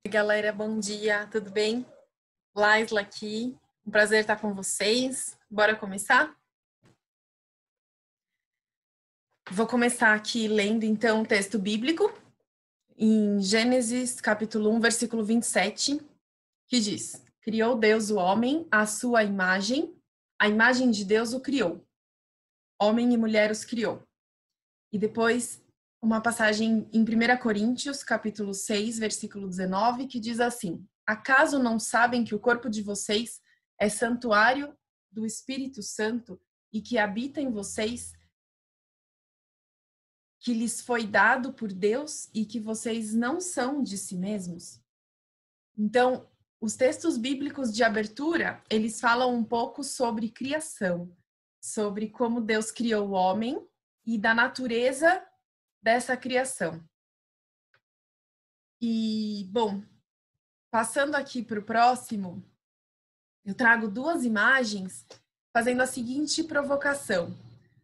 Oi, galera, bom dia, tudo bem? Laisla aqui, um prazer estar com vocês. Bora começar? Vou começar aqui lendo então o texto bíblico em Gênesis capítulo 1, versículo 27, que diz: Criou Deus o homem à sua imagem, a imagem de Deus o criou. Homem e mulher os criou. E depois uma passagem em 1 Coríntios, capítulo 6, versículo 19, que diz assim: Acaso não sabem que o corpo de vocês é santuário do Espírito Santo e que habita em vocês, que lhes foi dado por Deus e que vocês não são de si mesmos? Então, os textos bíblicos de abertura, eles falam um pouco sobre criação, sobre como Deus criou o homem e da natureza dessa criação. E, bom, passando aqui para o próximo, eu trago duas imagens fazendo a seguinte provocação.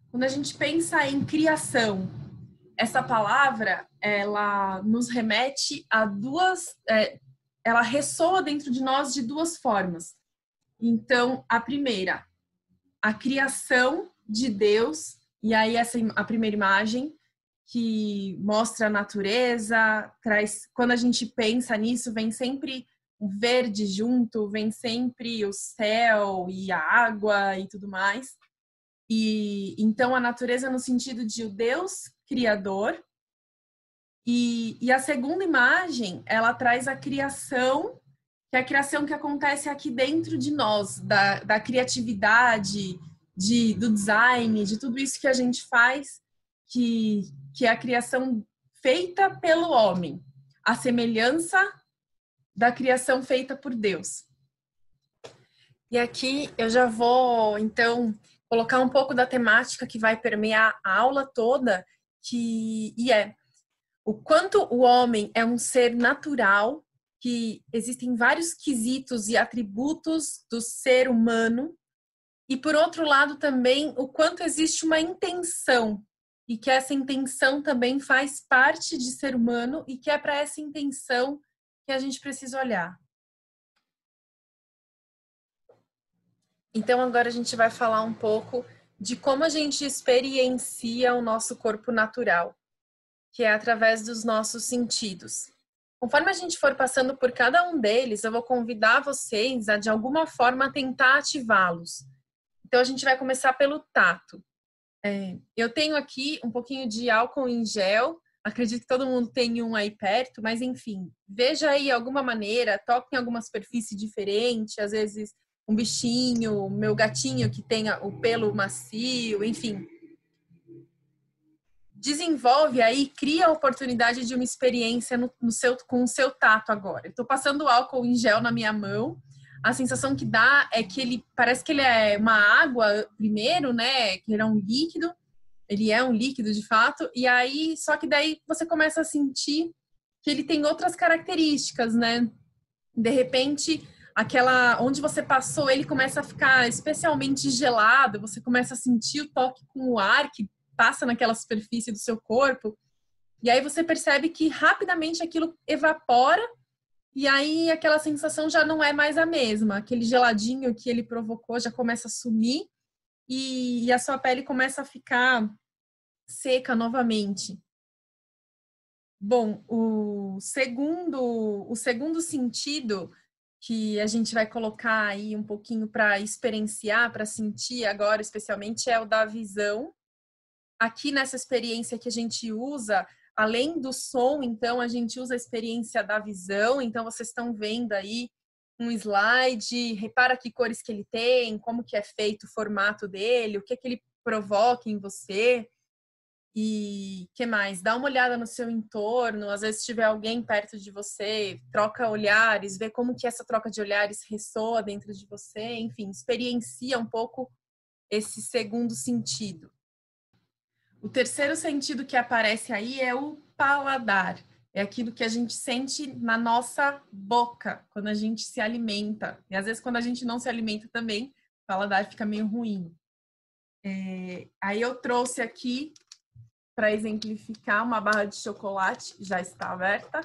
Quando a gente pensa em criação, essa palavra, ela nos remete a duas... ela ressoa dentro de nós de duas formas. Então, a primeira, a criação de Deus, e aí a primeira imagem, que mostra a natureza, traz, quando a gente pensa nisso, vem sempre o verde junto, vem sempre o céu e a água e tudo mais. E então a natureza no sentido de o Deus criador. E a segunda imagem, ela traz a criação, que é a criação que acontece aqui dentro de nós, da criatividade, do design, de tudo isso que a gente faz, que é a criação feita pelo homem, a semelhança da criação feita por Deus. E aqui eu já vou, então, colocar um pouco da temática que vai permear a aula toda, e é o quanto o homem é um ser natural, que existem vários quesitos e atributos do ser humano, e por outro lado também o quanto existe uma intenção, e que essa intenção também faz parte de ser humano, e que é para essa intenção que a gente precisa olhar. Então agora a gente vai falar um pouco de como a gente experiencia o nosso corpo natural, que é através dos nossos sentidos. Conforme a gente for passando por cada um deles, eu vou convidar vocês a, de alguma forma, tentar ativá-los. Então, a gente vai começar pelo tato. Eu tenho aqui um pouquinho de álcool em gel, acredito que todo mundo tem um aí perto, mas enfim, veja aí alguma maneira, toque em alguma superfície diferente, às vezes um bichinho, meu gatinho que tenha o pelo macio, enfim. Desenvolve aí, cria a oportunidade de uma experiência com o seu tato agora. Eu tô passando álcool em gel na minha mão. A sensação que dá é que ele parece que ele é uma água primeiro, né? Que ele é um líquido. Ele é um líquido de fato. E aí, só que daí você começa a sentir que ele tem outras características, né? De repente, aquela onde você passou, ele começa a ficar especialmente gelado. Você começa a sentir o toque com o ar que passa naquela superfície do seu corpo, e aí você percebe que rapidamente aquilo evapora, e aí aquela sensação já não é mais a mesma. Aquele geladinho que ele provocou já começa a sumir, e a sua pele começa a ficar seca novamente. Bom, o segundo sentido que a gente vai colocar aí um pouquinho para experienciar, para sentir agora especialmente, é o da visão. Aqui nessa experiência que a gente usa, além do som, então, a gente usa a experiência da visão. Então, vocês estão vendo aí um slide, repara que cores que ele tem, como que é feito o formato dele, o que que ele provoca em você. E que mais? Dá uma olhada no seu entorno, às vezes se tiver alguém perto de você, troca olhares, vê como que essa troca de olhares ressoa dentro de você, enfim, experiencia um pouco esse segundo sentido. O terceiro sentido que aparece aí é o paladar. É aquilo que a gente sente na nossa boca, quando a gente se alimenta. E às vezes quando a gente não se alimenta também, o paladar fica meio ruim. Aí eu trouxe aqui, para exemplificar, uma barra de chocolate, que já está aberta.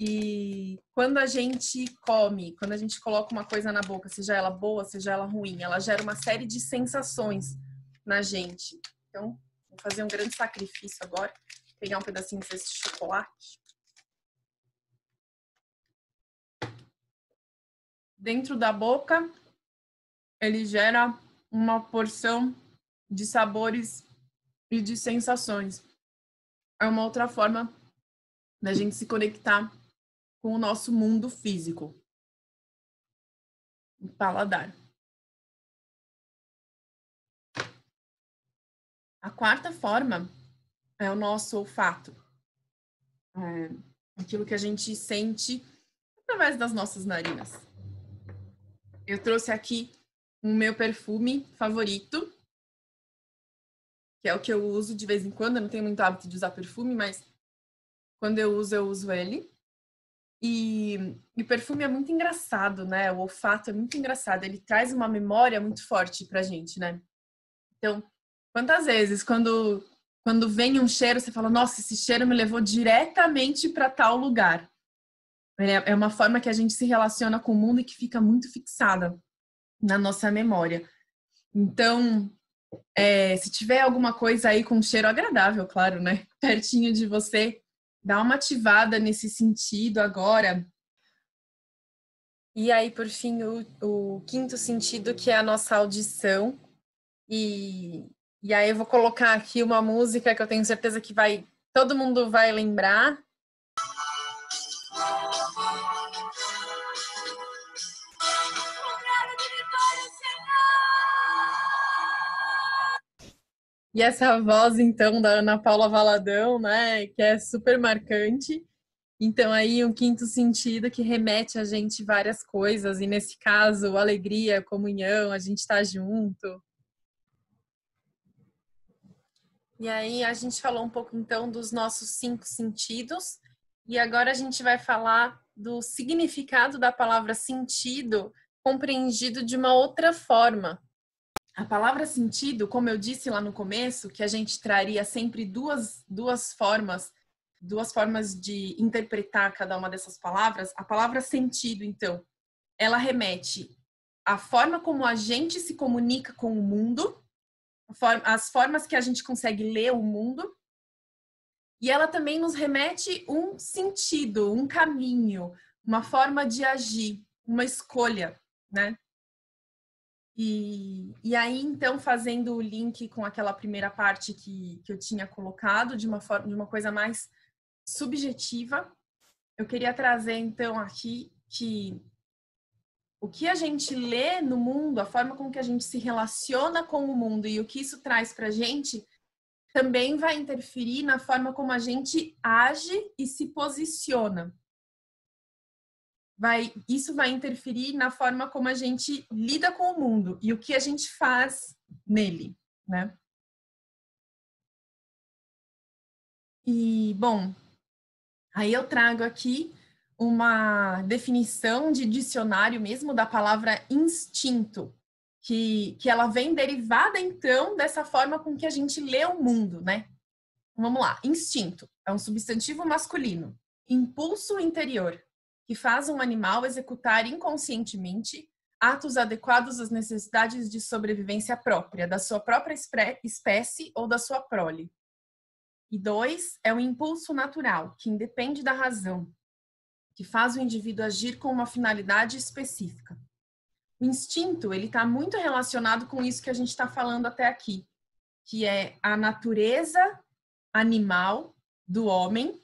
E quando a gente come, quando a gente coloca uma coisa na boca, seja ela boa, seja ela ruim, ela gera uma série de sensações na gente. Então, vou fazer um grande sacrifício agora, pegar um pedacinho desse chocolate. Dentro da boca, ele gera uma porção de sabores e de sensações. É uma outra forma da gente se conectar com o nosso mundo físico. O paladar. A quarta forma é o nosso olfato. Aquilo que a gente sente através das nossas narinas. Eu trouxe aqui o meu perfume favorito, que é o que eu uso de vez em quando. Eu não tenho muito hábito de usar perfume, mas quando eu uso ele. E perfume é muito engraçado, né? O olfato é muito engraçado. Ele traz uma memória muito forte pra gente, né? Então, quantas vezes quando vem um cheiro, você fala, nossa, esse cheiro me levou diretamente para tal lugar. É uma forma que a gente se relaciona com o mundo e que fica muito fixada na nossa memória. Então, se tiver alguma coisa aí com cheiro agradável, claro, né? Pertinho de você, dá uma ativada nesse sentido agora. E aí, por fim, o quinto sentido, que é a nossa audição. E aí eu vou colocar aqui uma música que eu tenho certeza que todo mundo vai lembrar. E essa voz, então, da Ana Paula Valadão, né, que é super marcante. Então, aí, um quinto sentido que remete a gente várias coisas, e nesse caso, alegria, comunhão, a gente tá junto. E aí, a gente falou um pouco, então, dos nossos 5 sentidos, e agora a gente vai falar do significado da palavra sentido, compreendido de uma outra forma. A palavra sentido, como eu disse lá no começo, que a gente traria sempre duas formas de interpretar cada uma dessas palavras. A palavra sentido, então, ela remete à forma como a gente se comunica com o mundo, as formas que a gente consegue ler o mundo, e ela também nos remete um sentido, um caminho, uma forma de agir, uma escolha, né? E aí, então, fazendo o link com aquela primeira parte que eu tinha colocado, de uma coisa mais subjetiva, eu queria trazer, então, aqui que o que a gente lê no mundo, a forma com que a gente se relaciona com o mundo e o que isso traz para a gente, também vai interferir na forma como a gente age e se posiciona. Isso vai interferir na forma como a gente lida com o mundo e o que a gente faz nele, né? E, bom, aí eu trago aqui uma definição de dicionário mesmo da palavra instinto, que ela vem derivada, então, dessa forma com que a gente lê o mundo, né? Vamos lá. Instinto é um substantivo masculino. Impulso interior, que faz um animal executar inconscientemente atos adequados às necessidades de sobrevivência própria, da sua própria espécie ou da sua prole. E 2 é o impulso natural, que independe da razão, que faz o indivíduo agir com uma finalidade específica. O instinto, ele está muito relacionado com isso que a gente está falando até aqui, que é a natureza animal do homem,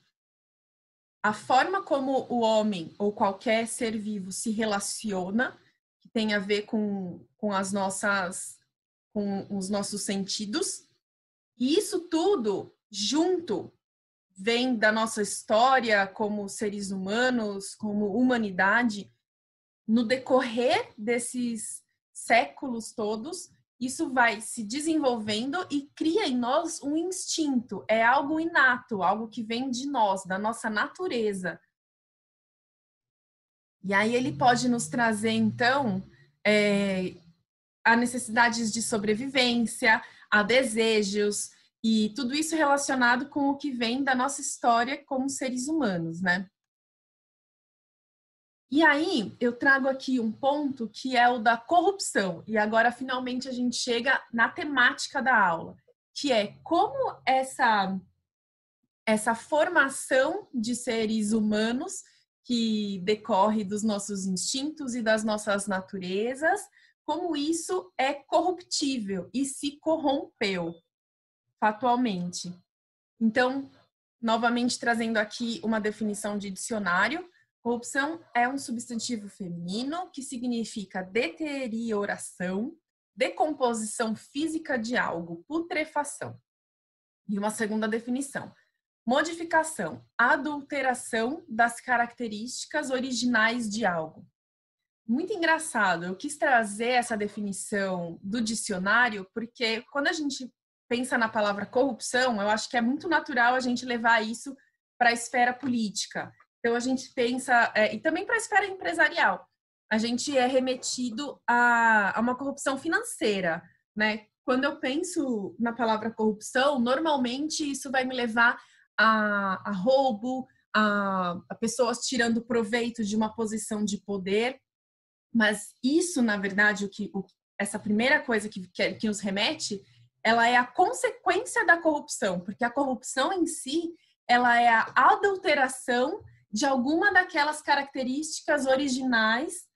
a forma como o homem ou qualquer ser vivo se relaciona, que tem a ver com os nossos sentidos, e isso tudo junto vem da nossa história como seres humanos, como humanidade, no decorrer desses séculos todos, isso vai se desenvolvendo e cria em nós um instinto. É algo inato, algo que vem de nós, da nossa natureza. E aí ele pode nos trazer, então, a necessidades de sobrevivência, a desejos, e tudo isso relacionado com o que vem da nossa história como seres humanos, né? E aí, eu trago aqui um ponto que é o da corrupção. E agora, finalmente, a gente chega na temática da aula, que é como essa formação de seres humanos que decorre dos nossos instintos e das nossas naturezas, como isso é corruptível e se corrompeu factualmente. Então, novamente trazendo aqui uma definição de dicionário, corrupção é um substantivo feminino que significa deterioração, decomposição física de algo, putrefação. E uma segunda definição, modificação, adulteração das características originais de algo. Muito engraçado, eu quis trazer essa definição do dicionário porque quando a gente pensa na palavra corrupção, eu acho que é muito natural a gente levar isso para a esfera política. Então a gente pensa, e também para a esfera empresarial, a gente é remetido a uma corrupção financeira, né? Quando eu penso na palavra corrupção, normalmente isso vai me levar a roubo, a pessoas tirando proveito de uma posição de poder. Mas isso, na verdade, essa primeira coisa que nos remete, ela é a consequência da corrupção, porque a corrupção em si, ela é a adulteração de alguma daquelas características originais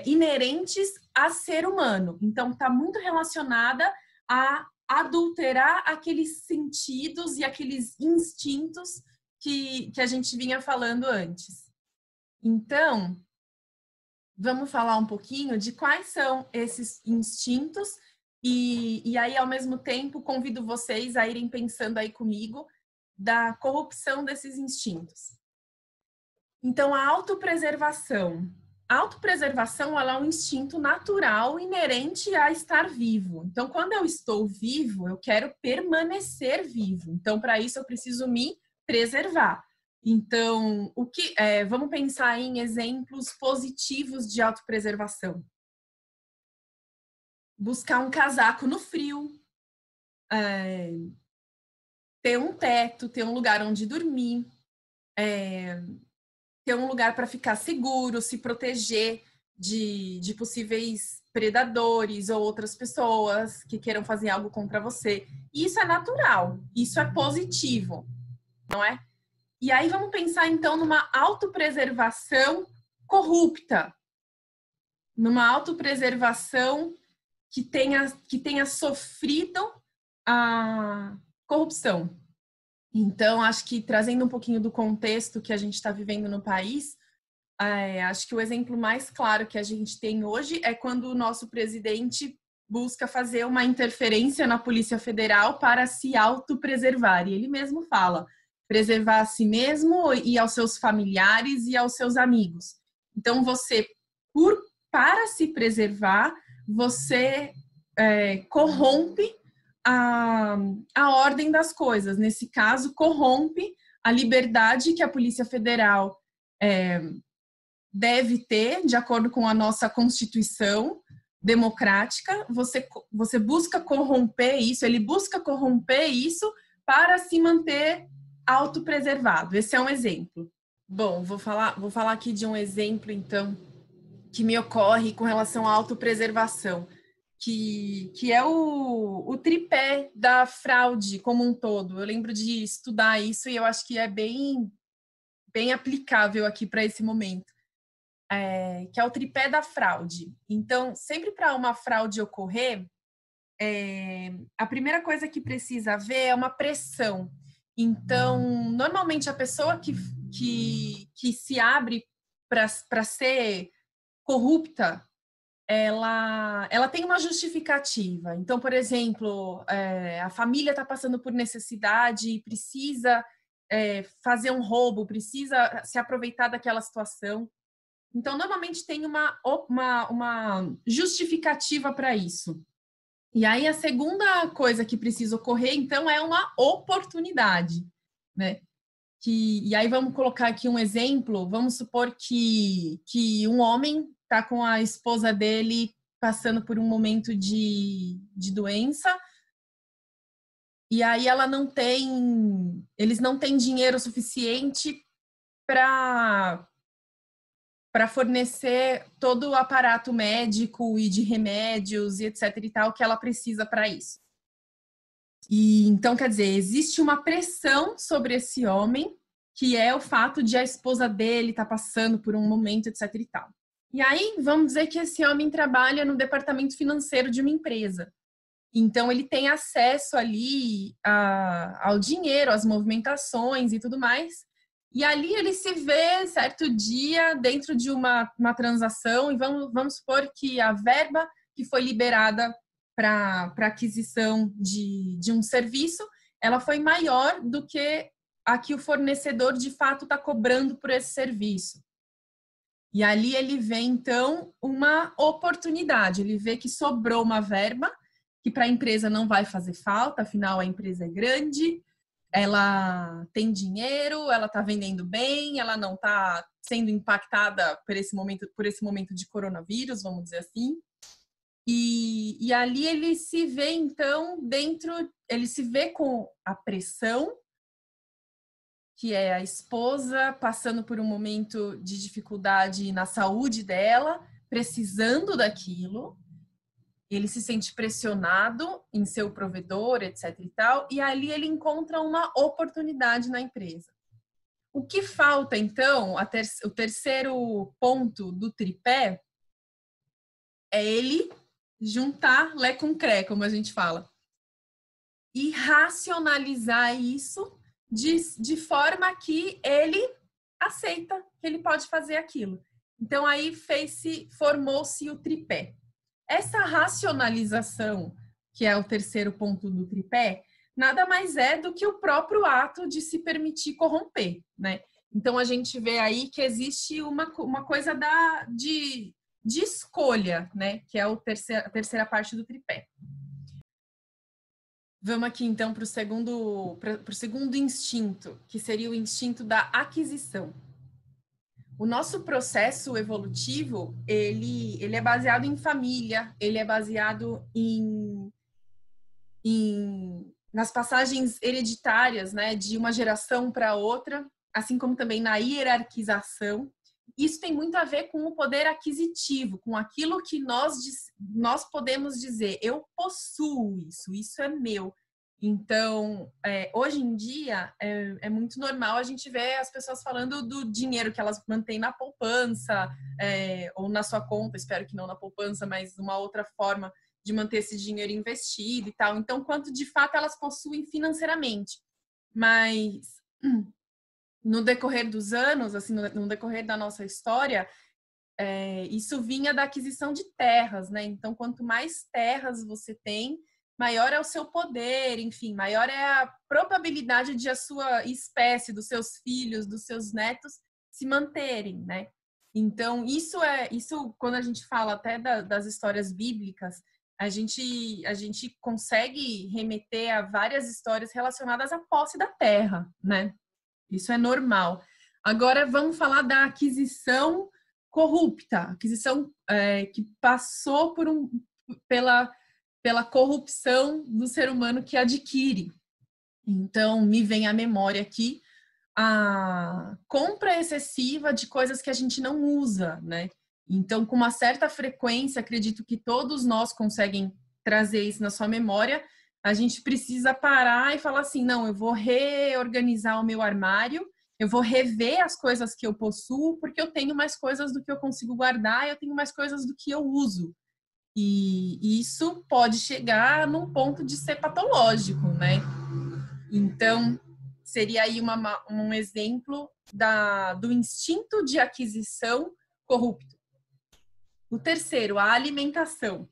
inerentes a ser humano. Então, está muito relacionada a adulterar aqueles sentidos e aqueles instintos que a gente vinha falando antes. Então, vamos falar um pouquinho de quais são esses instintos e aí, ao mesmo tempo, convido vocês a irem pensando aí comigo da corrupção desses instintos. Então, a autopreservação. A autopreservação, ela é um instinto natural inerente a estar vivo. Então, quando eu estou vivo, eu quero permanecer vivo. Então, para isso, eu preciso me preservar. Então, vamos pensar em exemplos positivos de autopreservação. Buscar um casaco no frio, ter um teto, ter um lugar onde dormir, ter um lugar para ficar seguro, se proteger de possíveis predadores ou outras pessoas que queiram fazer algo contra você. Isso é natural, isso é positivo, não é? E aí vamos pensar então numa autopreservação corrupta, numa autopreservação que tenha sofrido a corrupção. Então, acho que trazendo um pouquinho do contexto que a gente está vivendo no país, acho que o exemplo mais claro que a gente tem hoje é quando o nosso presidente busca fazer uma interferência na Polícia Federal para se autopreservar. E ele mesmo fala, preservar a si mesmo e aos seus familiares e aos seus amigos. Então, para se preservar, você corrompe a ordem das coisas. Nesse caso, corrompe a liberdade que a Polícia Federal deve ter, de acordo com a nossa Constituição democrática. Você busca corromper isso, ele busca corromper isso para se manter autopreservado. Esse é um exemplo. Bom, vou falar aqui de um exemplo, então, que me ocorre com relação à autopreservação, que é o tripé da fraude como um todo. Eu lembro de estudar isso e eu acho que é bem aplicável aqui para esse momento, que é o tripé da fraude. Então, sempre para uma fraude ocorrer, a primeira coisa que precisa haver é uma pressão. Então, normalmente a pessoa que se abre para ser corrupta, ela tem uma justificativa. Então, por exemplo, a família está passando por necessidade e precisa fazer um roubo, precisa se aproveitar daquela situação. Então, normalmente tem uma justificativa para isso. E aí, a segunda coisa que precisa ocorrer, então, é uma oportunidade, né? E aí vamos colocar aqui um exemplo. Vamos supor que um homem está com a esposa dele passando por um momento de doença e aí eles não têm dinheiro suficiente para para fornecer todo o aparato médico e de remédios e etc e tal que ela precisa para isso. E então, quer dizer, existe uma pressão sobre esse homem, que é o fato de a esposa dele estar passando por um momento, etc e tal. E aí, vamos dizer que esse homem trabalha no departamento financeiro de uma empresa. Então, ele tem acesso ali ao dinheiro, às movimentações e tudo mais. E ali ele se vê, certo dia, dentro de uma transação, e vamos supor que a verba que foi liberada para aquisição de um serviço, ela foi maior do que a que o fornecedor de fato está cobrando por esse serviço. E ali ele vê, então, uma oportunidade. Ele vê que sobrou uma verba, que para a empresa não vai fazer falta, afinal a empresa é grande, ela tem dinheiro, ela está vendendo bem, ela não está sendo impactada por esse momento de coronavírus, vamos dizer assim. E ali ele se vê, então, ele se vê com a pressão, que é a esposa passando por um momento de dificuldade na saúde dela, precisando daquilo. Ele se sente pressionado em seu provedor, etc e tal, e ali ele encontra uma oportunidade na empresa. O que falta, então, o terceiro ponto do tripé é ele juntar lé com cré, como a gente fala, e racionalizar isso de forma que ele aceita que ele pode fazer aquilo. Então, aí formou-se o tripé. Essa racionalização, que é o terceiro ponto do tripé, nada mais é do que o próprio ato de se permitir corromper, né? Então, a gente vê aí que existe uma coisa de escolha, né? Que é a terceira parte do tripé. Vamos aqui, então, para o segundo instinto, que seria o instinto da aquisição. O nosso processo evolutivo, ele é baseado em família, ele é baseado nas passagens hereditárias, né, de uma geração para outra, assim como também na hierarquização. Isso tem muito a ver com o poder aquisitivo, com aquilo que nós podemos dizer, eu possuo isso é meu. Então, hoje em dia, é muito normal a gente ver as pessoas falando do dinheiro que elas mantêm na poupança, ou na sua conta, espero que não na poupança, mas uma outra forma de manter esse dinheiro investido e tal. Então, quanto de fato elas possuem financeiramente. Mas, no decorrer dos anos, assim, no decorrer da nossa história, isso vinha da aquisição de terras, né? Então, quanto mais terras você tem, maior é o seu poder, enfim, maior é a probabilidade de a sua espécie, dos seus filhos, dos seus netos se manterem, né? Então, isso quando a gente fala até das histórias bíblicas, a gente consegue remeter a várias histórias relacionadas à posse da terra, né? Isso é normal. Agora, vamos falar da aquisição corrupta, aquisição que passou pela corrupção do ser humano que adquire. Então, me vem à memória aqui a compra excessiva de coisas que a gente não usa, né? Então, com uma certa frequência, acredito que todos nós conseguem trazer isso na sua memória, a gente precisa parar e falar assim, não, eu vou reorganizar o meu armário, eu vou rever as coisas que eu possuo, porque eu tenho mais coisas do que eu consigo guardar, eu tenho mais coisas do que eu uso. E isso pode chegar num ponto de ser patológico, né? Então, seria aí um exemplo do instinto de aquisição corrupto. O terceiro, a alimentação.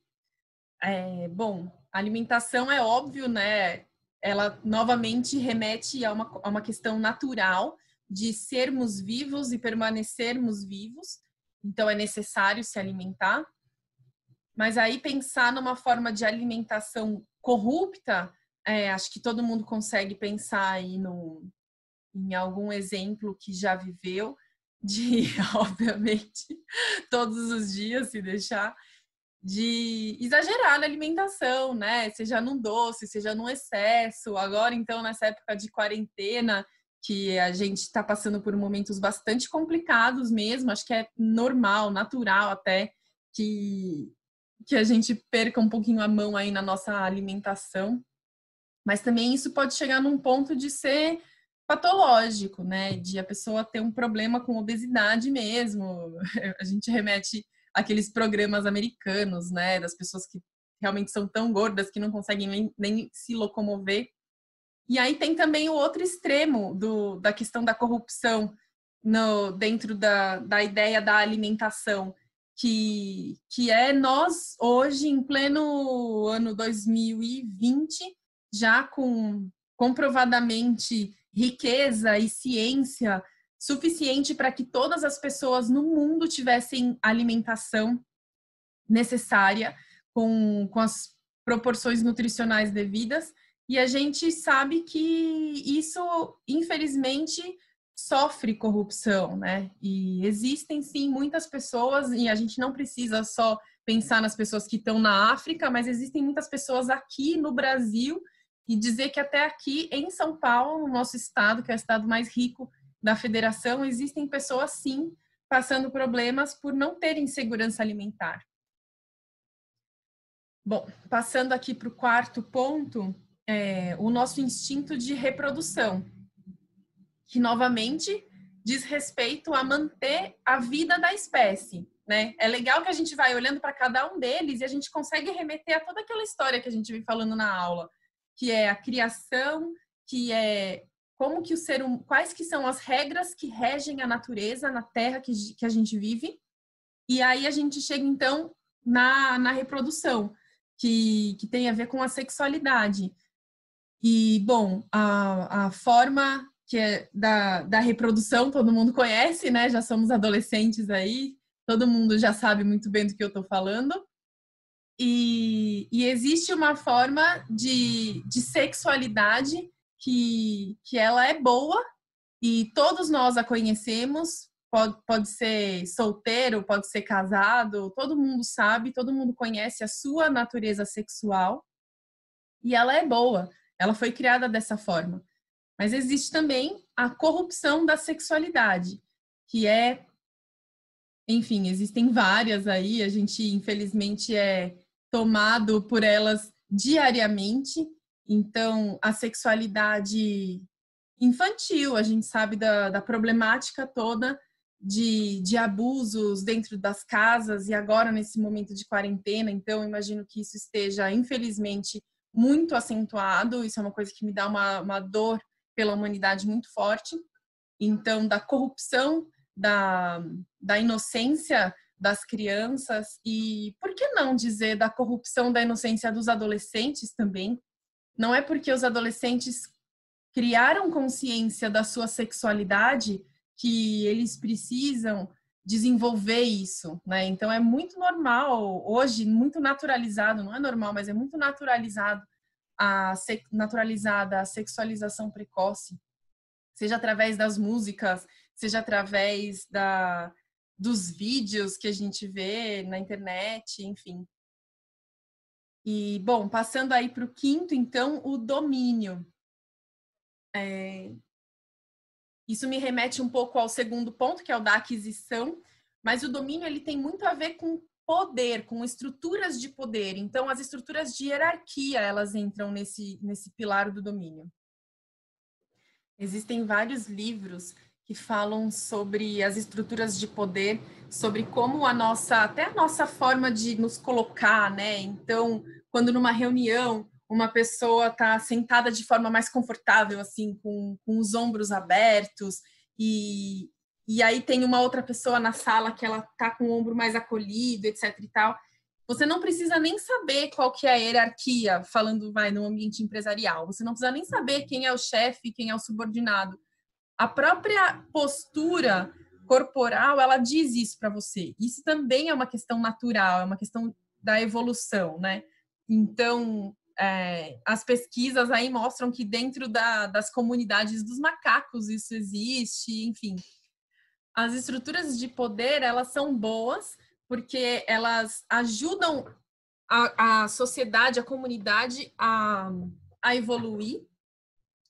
Bom, a alimentação é óbvio, né? Ela novamente remete a uma questão natural de sermos vivos e permanecermos vivos. Então, é necessário se alimentar. Mas aí pensar numa forma de alimentação corrupta, acho que todo mundo consegue pensar aí em algum exemplo que já viveu, de, obviamente, todos os dias, se deixar, de exagerar na alimentação, né? Seja num doce, seja num excesso. Agora, então, nessa época de quarentena, que a gente está passando por momentos bastante complicados mesmo. Acho que é normal, natural até, que a gente perca um pouquinho a mão aí na nossa alimentação. Mas também isso pode chegar num ponto de ser patológico, né? De a pessoa ter um problema com obesidade mesmo. A gente remete àqueles programas americanos, né? Das pessoas que realmente são tão gordas que não conseguem nem se locomover. E aí tem também o outro extremo da questão da corrupção dentro da ideia da alimentação, que é nós, hoje, em pleno ano 2020, já com comprovadamente riqueza e ciência suficiente para que todas as pessoas no mundo tivessem alimentação necessária, com as proporções nutricionais devidas, e a gente sabe que isso, infelizmente, sofre corrupção, né? E existem, sim, muitas pessoas, e a gente não precisa só pensar nas pessoas que estão na África, mas existem muitas pessoas aqui no Brasil, e dizer que até aqui em São Paulo, no nosso estado, que é o estado mais rico da federação, existem pessoas, sim, passando problemas por não terem segurança alimentar. Bom, passando aqui para o quarto ponto, o nosso instinto de reprodução, que novamente diz respeito a manter a vida da espécie, né? É legal que a gente vai olhando para cada um deles e a gente consegue remeter a toda aquela história que a gente vem falando na aula, que é a criação, que é como que quais que são as regras que regem a natureza na Terra que a gente vive, e aí a gente chega então na reprodução, que tem a ver com a sexualidade. E, bom, a forma que é da reprodução todo mundo conhece, né? Já somos adolescentes aí, todo mundo já sabe muito bem do que eu estou falando. E existe uma forma de sexualidade que ela é boa e todos nós a conhecemos. Pode ser solteiro, pode ser casado, todo mundo sabe, todo mundo conhece a sua natureza sexual e ela é boa, ela foi criada dessa forma. Mas existe também a corrupção da sexualidade, que é, enfim, existem várias aí, a gente infelizmente é tomado por elas diariamente. Então, a sexualidade infantil, a gente sabe da problemática toda de abusos dentro das casas e agora nesse momento de quarentena, então imagino que isso esteja, infelizmente, muito acentuado, isso é uma coisa que me dá uma dor pela humanidade muito forte. Então, da corrupção, da inocência das crianças e, por que não dizer, da corrupção da inocência dos adolescentes também. Não é porque os adolescentes criaram consciência da sua sexualidade que eles precisam desenvolver isso, né? Então é muito normal hoje, muito naturalizado, não é normal, mas é muito naturalizada a sexualização precoce, seja através das músicas, seja através dos vídeos que a gente vê na internet, enfim. E, bom, passando aí para o quinto, então, o domínio. Isso me remete um pouco ao segundo ponto, que é o da aquisição, mas o domínio ele tem muito a ver com poder, com estruturas de poder. Então, as estruturas de hierarquia, elas entram nesse pilar do domínio. Existem vários livros que falam sobre as estruturas de poder, sobre como até a nossa forma de nos colocar, né? Então, quando numa reunião uma pessoa está sentada de forma mais confortável, assim, com os ombros abertos, e aí tem uma outra pessoa na sala que ela está com o ombro mais acolhido, etc e tal. Você não precisa nem saber qual que é a hierarquia, falando, no ambiente empresarial. Você não precisa nem saber quem é o chefe, quem é o subordinado. A própria postura corporal, ela diz isso para você. Isso também é uma questão natural, é uma questão da evolução, né? Então, as pesquisas aí mostram que dentro das comunidades dos macacos isso existe, enfim. As estruturas de poder, elas são boas porque elas ajudam a sociedade, a comunidade a evoluir.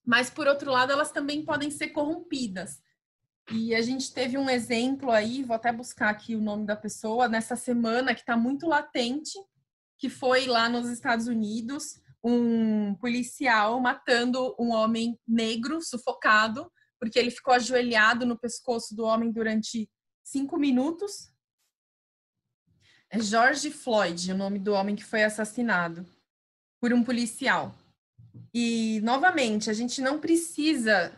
mas por outro lado elas também podem ser corrompidas. E a gente teve um exemplo aí, vou até buscar aqui o nome da pessoa, nessa semana que está muito latente, que foi lá nos Estados Unidos, um policial matando um homem negro, sufocado, porque ele ficou ajoelhado no pescoço do homem durante 5 minutos. É George Floyd, o nome do homem que foi assassinado por um policial. E, novamente, a gente não precisa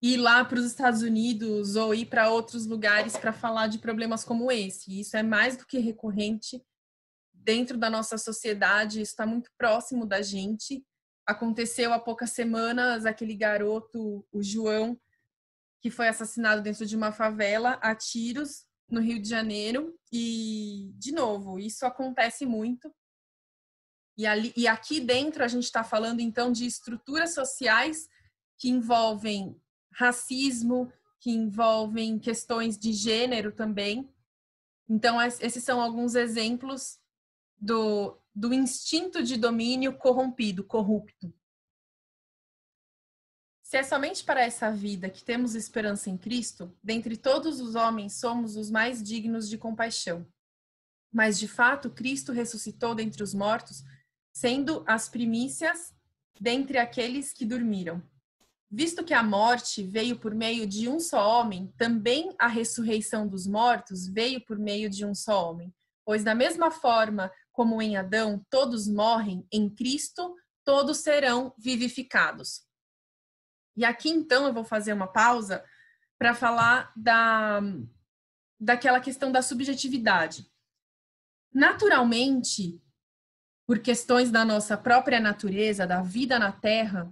ir lá para os Estados Unidos ou ir para outros lugares para falar de problemas como esse. Isso é mais do que recorrente dentro da nossa sociedade, isso está muito próximo da gente. Aconteceu há poucas semanas aquele garoto, o João, que foi assassinado dentro de uma favela a tiros no Rio de Janeiro. E, de novo, isso acontece muito. E aqui dentro a gente está falando, então, de estruturas sociais que envolvem racismo, que envolvem questões de gênero também. Então, esses são alguns exemplos do instinto de domínio corrompido, corrupto. Se é somente para essa vida que temos esperança em Cristo, dentre todos os homens somos os mais dignos de compaixão. Mas, de fato, Cristo ressuscitou dentre os mortos, sendo as primícias dentre aqueles que dormiram. Visto que a morte veio por meio de um só homem, também a ressurreição dos mortos veio por meio de um só homem. Pois da mesma forma como em Adão todos morrem, em Cristo todos serão vivificados. E aqui então eu vou fazer uma pausa para falar daquela questão da subjetividade. Naturalmente, por questões da nossa própria natureza, da vida na Terra,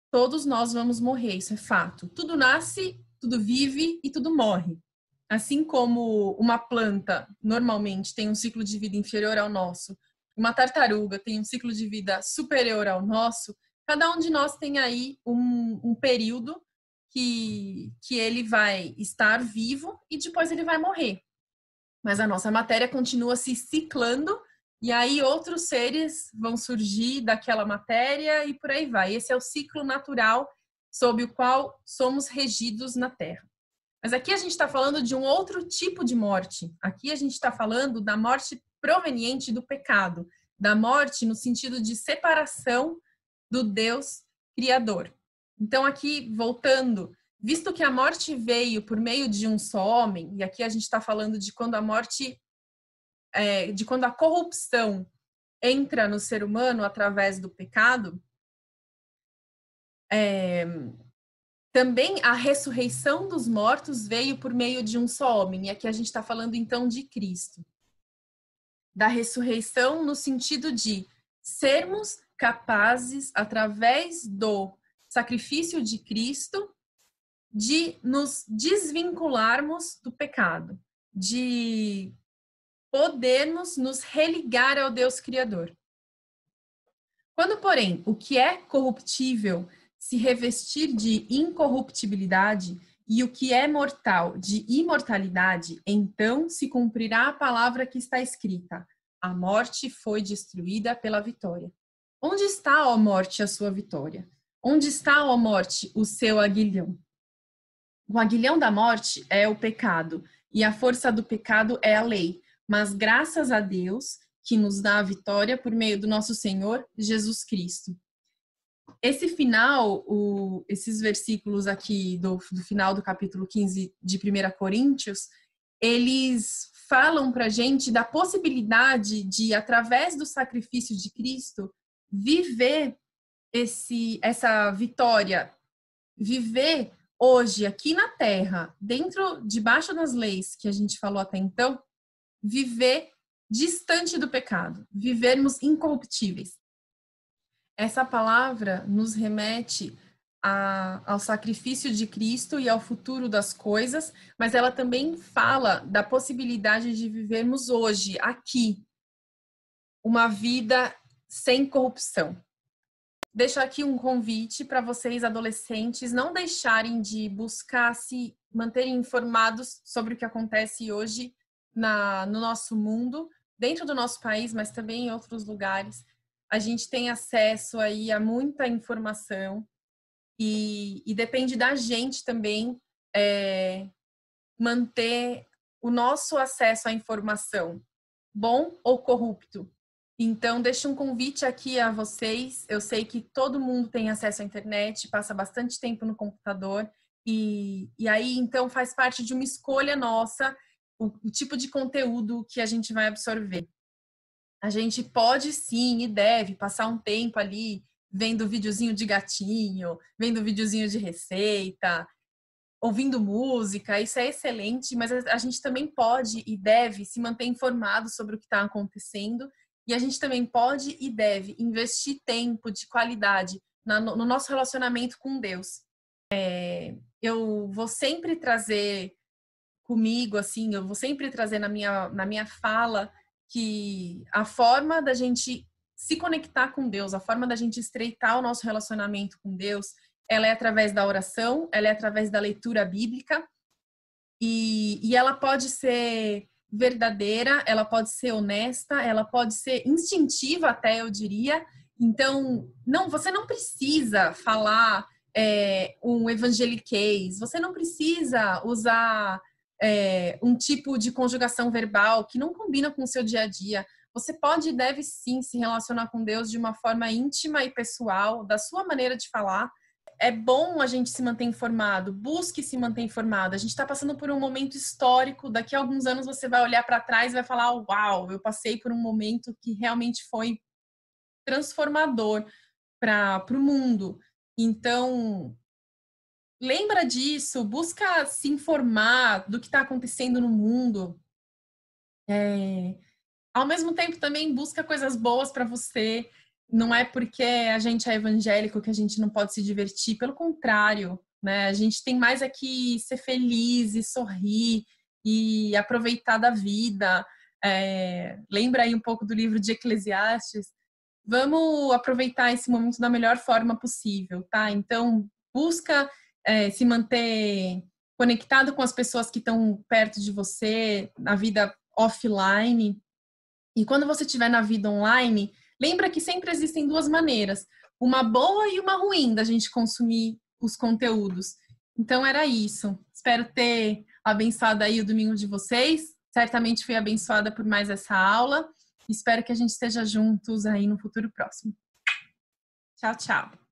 todos nós vamos morrer, isso é fato. Tudo nasce, tudo vive e tudo morre. Assim como uma planta normalmente tem um ciclo de vida inferior ao nosso, uma tartaruga tem um ciclo de vida superior ao nosso, cada um de nós tem aí um período que ele vai estar vivo e depois ele vai morrer. Mas a nossa matéria continua se ciclando e aí outros seres vão surgir daquela matéria e por aí vai. Esse é o ciclo natural sob o qual somos regidos na Terra. Mas aqui a gente está falando de um outro tipo de morte. Aqui a gente está falando da morte proveniente do pecado, da morte no sentido de separação do Deus Criador. Então, aqui, voltando, visto que a morte veio por meio de um só homem, e aqui a gente está falando de quando a morte, de quando a corrupção entra no ser humano através do pecado, também a ressurreição dos mortos veio por meio de um só homem. E aqui a gente está falando então de Cristo. Da ressurreição no sentido de sermos capazes, através do sacrifício de Cristo, de nos desvincularmos do pecado, de podermos nos religar ao Deus Criador. Quando, porém, o que é corruptível se revestir de incorruptibilidade e o que é mortal de imortalidade, então se cumprirá a palavra que está escrita: a morte foi destruída pela vitória. Onde está, ó morte, a sua vitória? Onde está, ó morte, o seu aguilhão? O aguilhão da morte é o pecado, e a força do pecado é a lei. Mas graças a Deus, que nos dá a vitória por meio do nosso Senhor Jesus Cristo. Esse final, esses versículos aqui do final do capítulo 15 de 1 Coríntios, eles falam para a gente da possibilidade de, através do sacrifício de Cristo, viver essa vitória, viver hoje aqui na Terra, debaixo das leis que a gente falou até então, viver distante do pecado, vivermos incorruptíveis. Essa palavra nos remete ao sacrifício de Cristo e ao futuro das coisas, mas ela também fala da possibilidade de vivermos hoje, aqui, uma vida sem corrupção. Deixo aqui um convite para vocês, adolescentes, não deixarem de buscar se manterem informados sobre o que acontece hoje no nosso mundo, dentro do nosso país, mas também em outros lugares. A gente tem acesso aí a muita informação e depende da gente também manter o nosso acesso à informação, bom ou corrupto. Então, deixo um convite aqui a vocês. Eu sei que todo mundo tem acesso à internet, passa bastante tempo no computador, e aí, então, faz parte de uma escolha nossa o tipo de conteúdo que a gente vai absorver. A gente pode sim e deve passar um tempo ali vendo videozinho de gatinho, vendo videozinho de receita, ouvindo música, isso é excelente, mas a gente também pode e deve se manter informado sobre o que está acontecendo, e a gente também pode e deve investir tempo de qualidade no nosso relacionamento com Deus. Eu vou sempre trazer comigo, assim, eu vou sempre trazer na minha fala que a forma da gente se conectar com Deus, a forma da gente estreitar o nosso relacionamento com Deus, ela é através da oração, ela é através da leitura bíblica, e ela pode ser verdadeira, ela pode ser honesta, ela pode ser instintiva até, eu diria. Então, não, você não precisa falar um evangeliquez, você não precisa usar um tipo de conjugação verbal que não combina com o seu dia a dia. Você pode e deve sim se relacionar com Deus de uma forma íntima e pessoal, da sua maneira de falar. É bom a gente se manter informado, busque se manter informado. A gente está passando por um momento histórico. Daqui a alguns anos você vai olhar para trás e vai falar: uau, eu passei por um momento que realmente foi transformador para o mundo. Então, lembra disso, busca se informar do que está acontecendo no mundo. Ao mesmo tempo, também busca coisas boas para você. Não é porque a gente é evangélico que a gente não pode se divertir, pelo contrário, né? A gente tem mais aqui ser feliz e sorrir e aproveitar da vida. Lembra aí um pouco do livro de Eclesiastes? Vamos aproveitar esse momento da melhor forma possível, tá? Então, busca se manter conectado com as pessoas que estão perto de você na vida offline. E quando você estiver na vida online, lembra que sempre existem duas maneiras, uma boa e uma ruim da gente consumir os conteúdos. Então era isso. Espero ter abençoado aí o domingo de vocês. Certamente fui abençoada por mais essa aula. Espero que a gente esteja juntos aí no futuro próximo. Tchau, tchau.